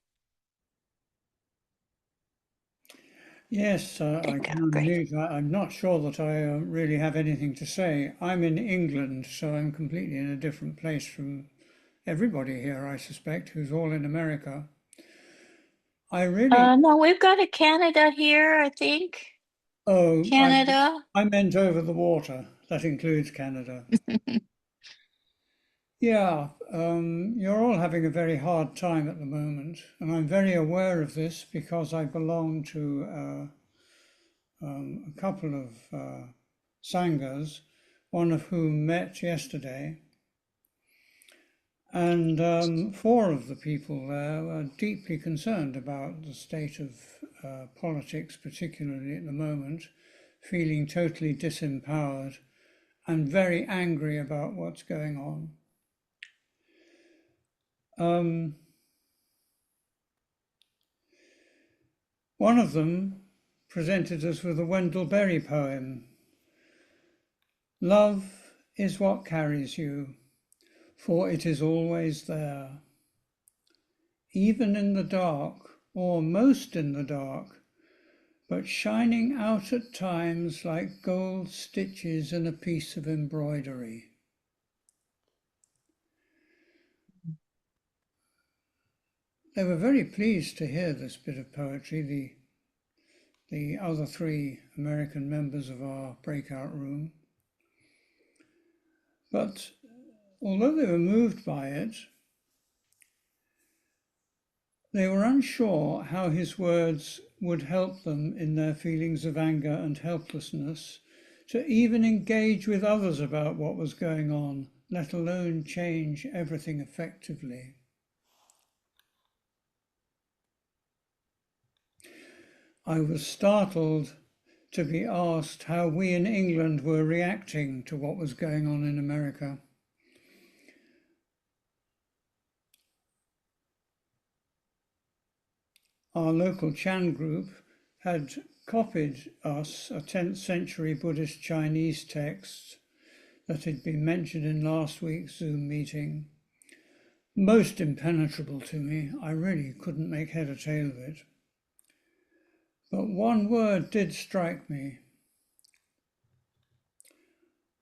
Yes, I can Great. unmute. I'm not sure that I really have anything to say. I'm in England, so I'm completely in a different place from everybody here, I suspect, who's all in America. I really, No, we've got a Canada here, I think. oh, Canada. I meant over the water. That includes Canada. Yeah, you're all having a very hard time at the moment, and I'm very aware of this because I belong to a couple of sanghas, one of whom met yesterday. And four of the people there were deeply concerned about the state of politics, particularly at the moment, feeling totally disempowered and very angry about what's going on. One of them presented us with a Wendell Berry poem. Love is what carries you, for it is always there. Even in the dark, or most in the dark, but shining out at times like gold stitches in a piece of embroidery. They were very pleased to hear this bit of poetry, the other three American members of our breakout room. But although they were moved by it, they were unsure how his words would help them in their feelings of anger and helplessness to even engage with others about what was going on, let alone change everything effectively. I was startled to be asked how we in England were reacting to what was going on in America. Our local Chan group had copied us a 10th century Buddhist Chinese text that had been mentioned in last week's Zoom meeting. Most impenetrable to me, I really couldn't make head or tail of it. But one word did strike me,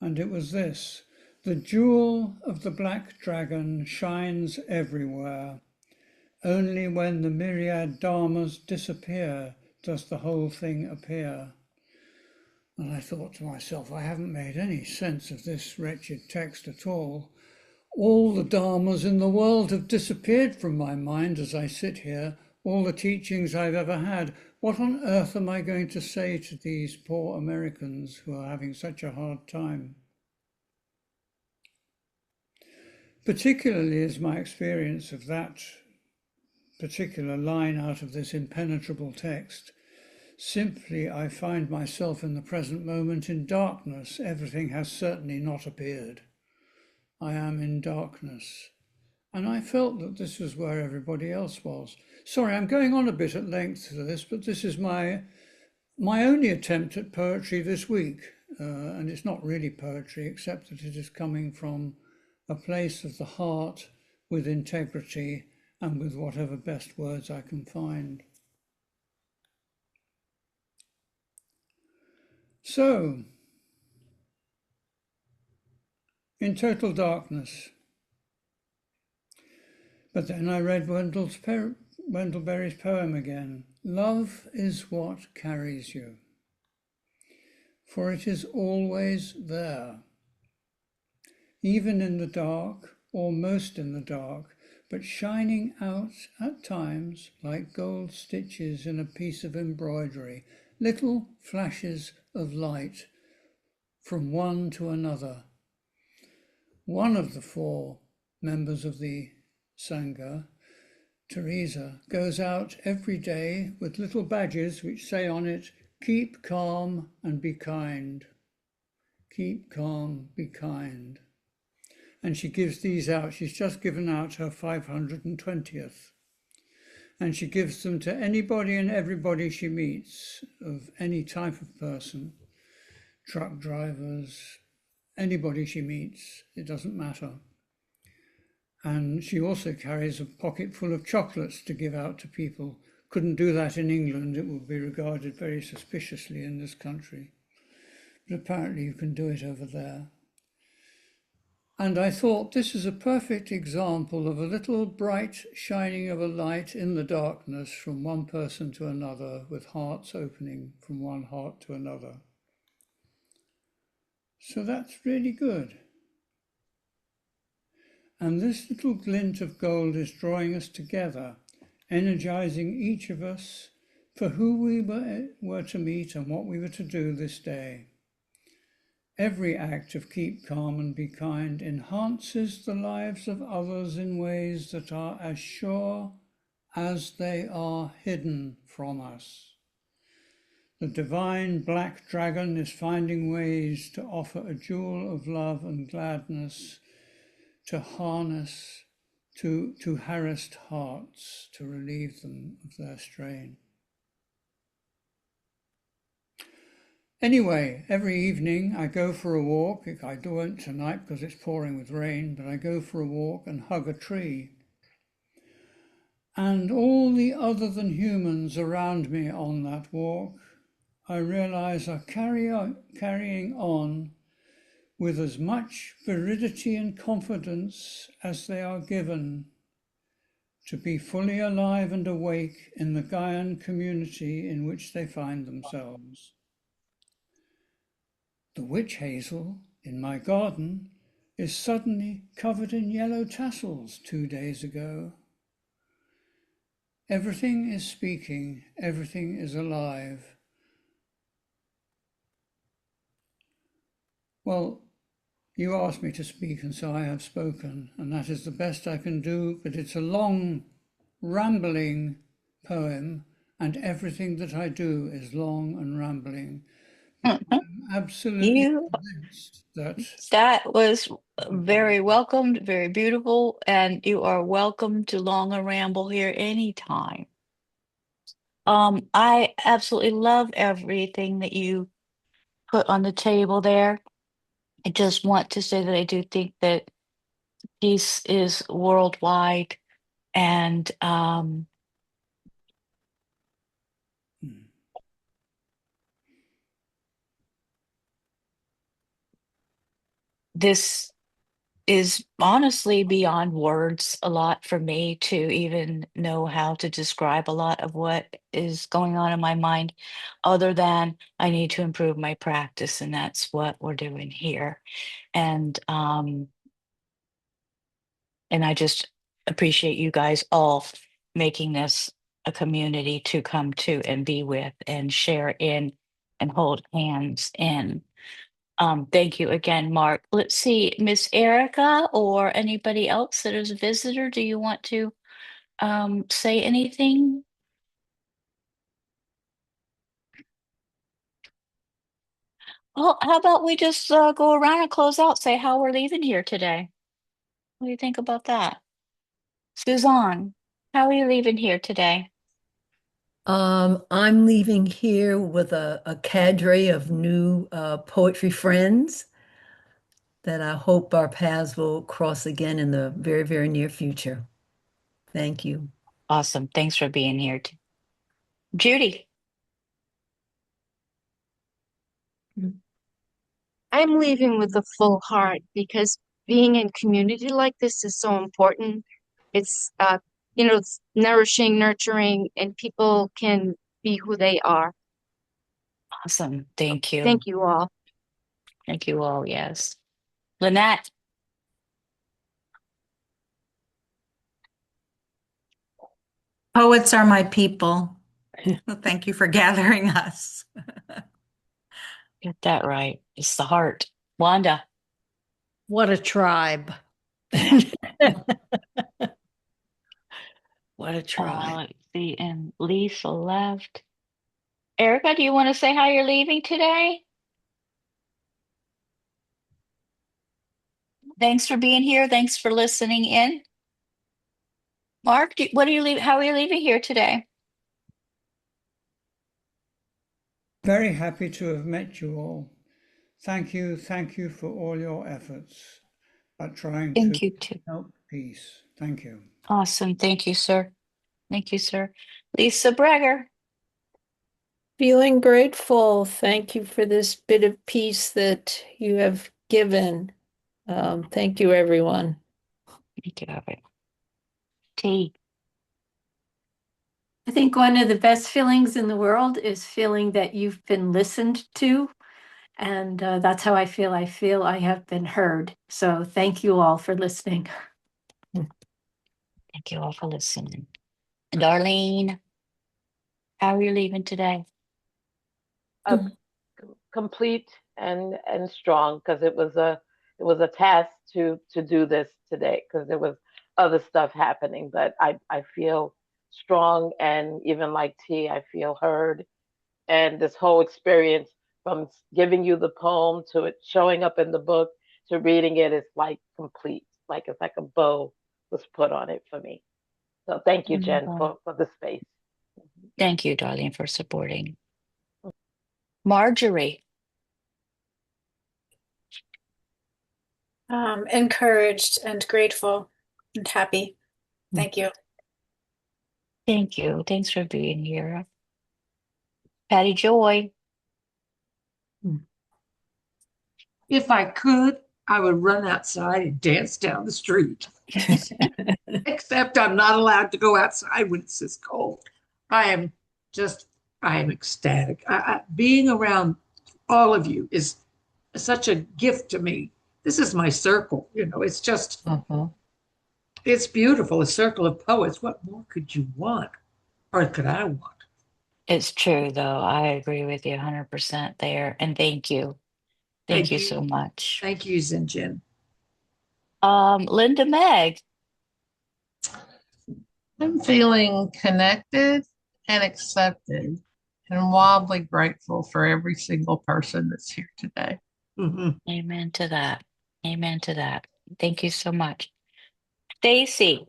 and it was this: the jewel of the black dragon shines everywhere, Only when the myriad dharmas disappear does the whole thing appear. And I thought to myself, I haven't made any sense of this wretched text at all. All the dharmas in the world have disappeared from my mind as I sit here, all the teachings I've ever had. What on earth am I going to say to these poor Americans who are having such a hard time? Particularly is my experience of that particular line out of this impenetrable text. Simply, I find myself in the present moment in darkness. Everything has certainly not appeared. I am in darkness. And I felt that this was where everybody else was. Sorry, I'm going on a bit at length to this, but this is my only attempt at poetry this week. And it's not really poetry, except that it is coming from a place of the heart with integrity and with whatever best words I can find. So, in total darkness. But then I read Wendell Berry's poem again. Love is what carries you, for it is always there, even in the dark, almost in the dark, but shining out at times like gold stitches in a piece of embroidery, little flashes of light from one to another. One of the 4 members of the Sangha, Teresa, goes out every day with little badges which say on it, keep calm and be kind. Keep calm, be kind. And she gives these out. She's just given out her 520th. And she gives them to anybody and everybody she meets, of any type of person, truck drivers, anybody she meets, it doesn't matter. And she also carries a pocket full of chocolates to give out to people. Couldn't do that in England. It would be regarded very suspiciously in this country. But apparently you can do it over there. And I thought this is a perfect example of a little bright shining of a light in the darkness from one person to another, with hearts opening from one heart to another. So that's really good. And this little glint of gold is drawing us together, energizing each of us for who we were to meet and what we were to do this day. Every act of keep calm and be kind enhances the lives of others in ways that are as sure as they are hidden from us. The divine black dragon is finding ways to offer a jewel of love and gladness to harness to harassed hearts, to relieve them of their strain. Anyway, every evening I go for a walk. I don't tonight because it's pouring with rain, but I go for a walk and hug a tree. And all the other than humans around me on that walk, I realize are carrying on with as much veridity and confidence as they are given, to be fully alive and awake in the Gaian community in which they find themselves. The witch hazel in my garden is suddenly covered in yellow tassels 2 days ago. Everything is speaking, everything is alive. Well, you asked me to speak, and so I have spoken, and that is the best I can do, but it's a long, rambling poem, and everything that I do is long and rambling. I'm absolutely convinced that was very welcomed, very beautiful, and you are welcome to Long and Ramble here anytime. I absolutely love everything that you put on the table there. I just want to say that I do think that peace is worldwide, and this is honestly beyond words a lot for me to even know how to describe a lot of what is going on in my mind, other than I need to improve my practice, and that's what we're doing here. And and I just appreciate you guys all making this a community to come to and be with and share in and hold hands in. Thank you again, Mark. Let's see, Miss Erica or anybody else that is a visitor, do you want to say anything? Well, how about we just go around and close out, say how we're leaving here today? What do you think about that? Suzanne, how are you leaving here today? I'm leaving here with a cadre of new poetry friends that I hope our paths will cross again in the very, very near future. Thank you. Awesome. Thanks for being here. Judy. I'm leaving with a full heart because being in community like this is so important. It's it's nourishing, nurturing, and people can be who they are. Awesome. Thank you. Thank you all. Thank you all. Yes. Lynette. Poets are my people. Thank you for gathering us. Get that right. It's the heart. Wanda. What a tribe. What a tribe. Let's see. And Lisa left. Erica, do you want to say how you're leaving today? Thanks for being here. Thanks for listening in. Mark, what are you leaving? How are you leaving here today? Very happy to have met you all. Thank you for all your efforts at trying to Thank you too. help peace. Thank you. Awesome. Thank you, sir. Thank you, sir. Lisa Breger. Feeling grateful. Thank you for this bit of peace that you have given. Thank you, everyone. Thank you, Abby. T. I think one of the best feelings in the world is feeling that you've been listened to. And that's how I feel. I feel I have been heard. So thank you all for listening. Thank you all for listening. And Darlene, how are you leaving today? Complete and strong, because it was a task to do this today, because there was other stuff happening, but I feel strong, and even like T, I feel heard. And this whole experience, from giving you the poem to it showing up in the book to reading it, is like complete, like it's like a bow was put on it for me. So thank you, Jen, for the space. Thank you, Darlene, for supporting. Marjorie. Encouraged and grateful and happy. Thank you. Thank you. Thanks for being here. Patty Joy. If I could, I would run outside and dance down the street. Except I'm not allowed to go outside when it's this cold. I am ecstatic. Being around all of you is such a gift to me. This is my circle. It's just, it's beautiful. A circle of poets. What more could you want? Or could I want? It's true, though. I agree with you 100% there. And thank you. Thank you so much. Thank you, Zinjin. Linda Meg. I'm feeling connected and accepted and wildly grateful for every single person that's here today. Amen to that. Amen to that. Thank you so much. Stacy.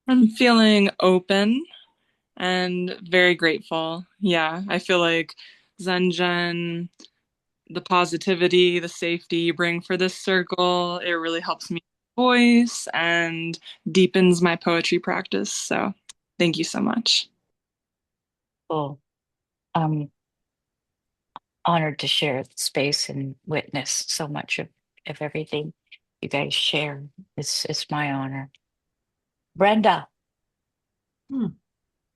I'm feeling open and very grateful. Yeah, I feel like Zenjen, the positivity, the safety you bring for this circle, it really helps me voice and deepens my poetry practice. So thank you so much. Cool. I'm honored to share the space and witness so much of of everything you guys share. It's my honor. Brenda.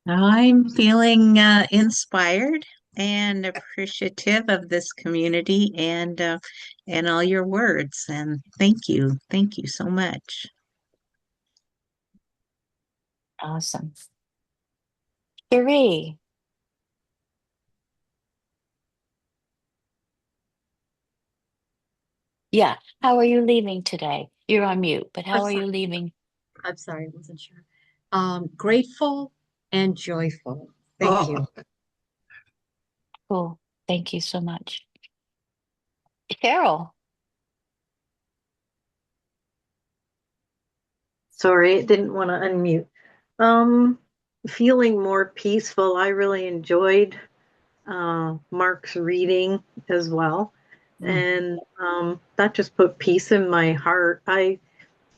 I'm feeling inspired and appreciative of this community and all your words. And thank you so much. Awesome. Cherie. Yeah. How are you leaving today? You're on mute, but how I'm are you sorry. leaving? I'm sorry, I wasn't sure. Grateful and joyful. Thank you. Cool. Thank you so much. Carol. Sorry, didn't want to unmute. Um, Feeling more peaceful. I really enjoyed Mark's reading as well, and that just put peace in my heart.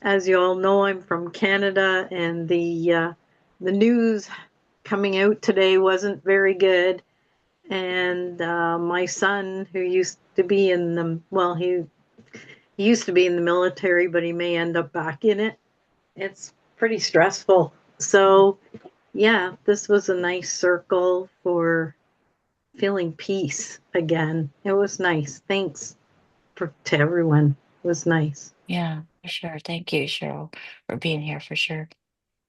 As you all know, I'm from Canada, and the news coming out today wasn't very good. And my son, who used to be in the well, he used to be in the military, but he may end up back in it. It's pretty stressful. So, yeah, this was a nice circle for feeling peace again. It was nice. Thanks to everyone. It was nice. Yeah, for sure. Thank you, Cheryl, for being here for sure.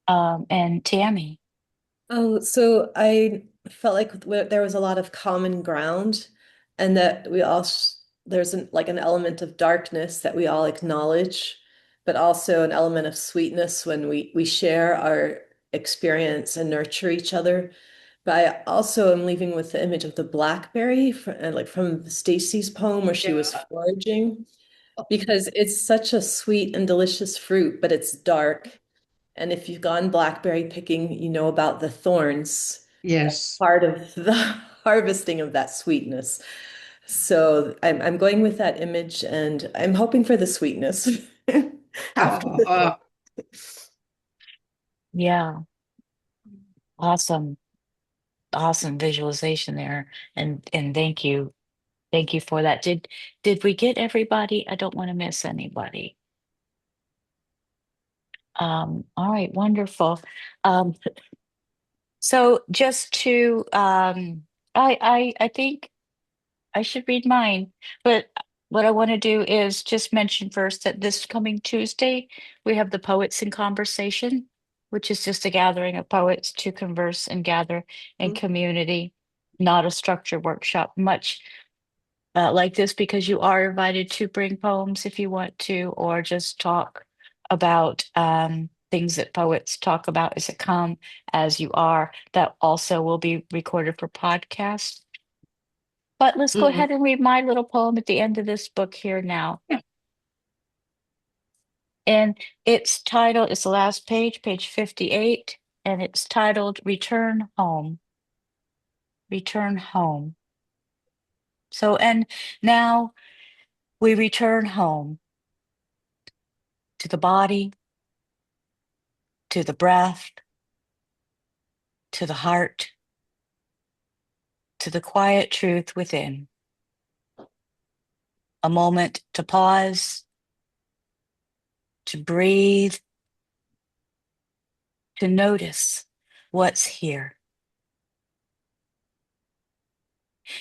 And Tammy. Oh, so I felt like there was a lot of common ground, and that we all there's like an element of darkness that we all acknowledge, but also an element of sweetness when we share our experience and nurture each other. But I also am leaving with the image of the blackberry like from Stacy's poem where she was foraging, because it's such a sweet and delicious fruit, but it's dark. And if you've gone blackberry picking, you know about the thorns. Yes. Part of the harvesting of that sweetness. So I'm going with that image, and I'm hoping for the sweetness after the thorns. Yeah, awesome. Awesome visualization there. And thank you. Thank you for that. Did we get everybody? I don't want to miss anybody. All right, wonderful. Um, so just to I think I should read mine, but what I want to do is just mention first that this coming Tuesday, we have the Poets in Conversation, which is just a gathering of poets to converse and gather in community, not a structured workshop, much like this, because you are invited to bring poems if you want to, or just talk about things that poets talk about as it come, as you are. That also will be recorded for podcast. But let's go ahead and read my little poem at the end of this book here now. And it's titled, it's the last page, page 58, and it's titled Return Home. Return Home. So, and now we return home to the body, to the breath, to the heart, to the quiet truth within. A moment to pause, to breathe, to notice what's here.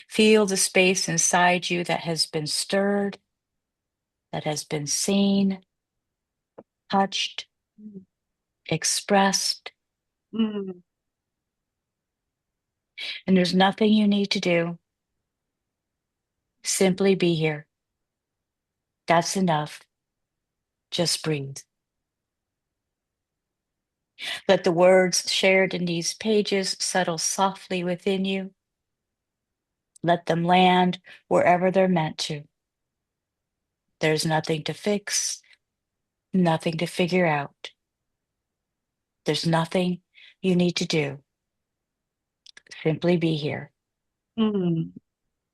Feel the space inside you that has been stirred, that has been seen, touched, expressed. And there's nothing you need to do. Simply be here. That's enough. Just breathe. Let the words shared in these pages settle softly within you. Let them land wherever they're meant to. There's nothing to fix, nothing to figure out. There's nothing you need to do. Simply be here.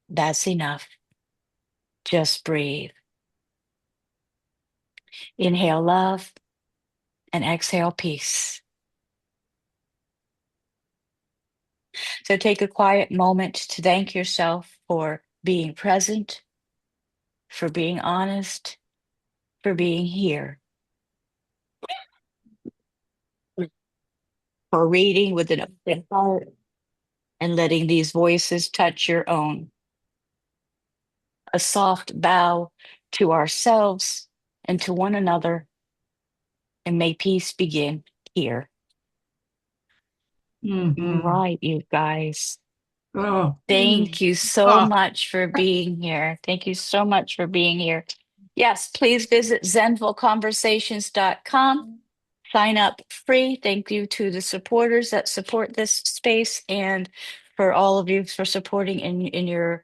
That's enough. Just breathe. Inhale love and exhale peace. So take a quiet moment to thank yourself for being present, for being honest, for being here, for reading with an open heart and letting these voices touch your own. A soft bow to ourselves and to one another, and may peace begin here. Mm-hmm. All right, you guys. Oh. Thank you so much for being here. Thank you so much for being here. Yes, please visit zenfulconversations.com. Sign up free. Thank you to the supporters that support this space, and for all of you for supporting in your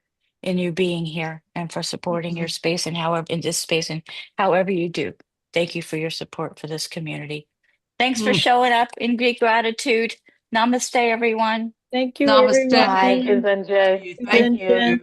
being here, and for supporting your space and however in this space and however you do. Thank you for your support for this community. Thanks for showing up in Greek gratitude. Namaste, everyone. Thank you, Namaste. everyone. Thank you, Zenjay. Thank you.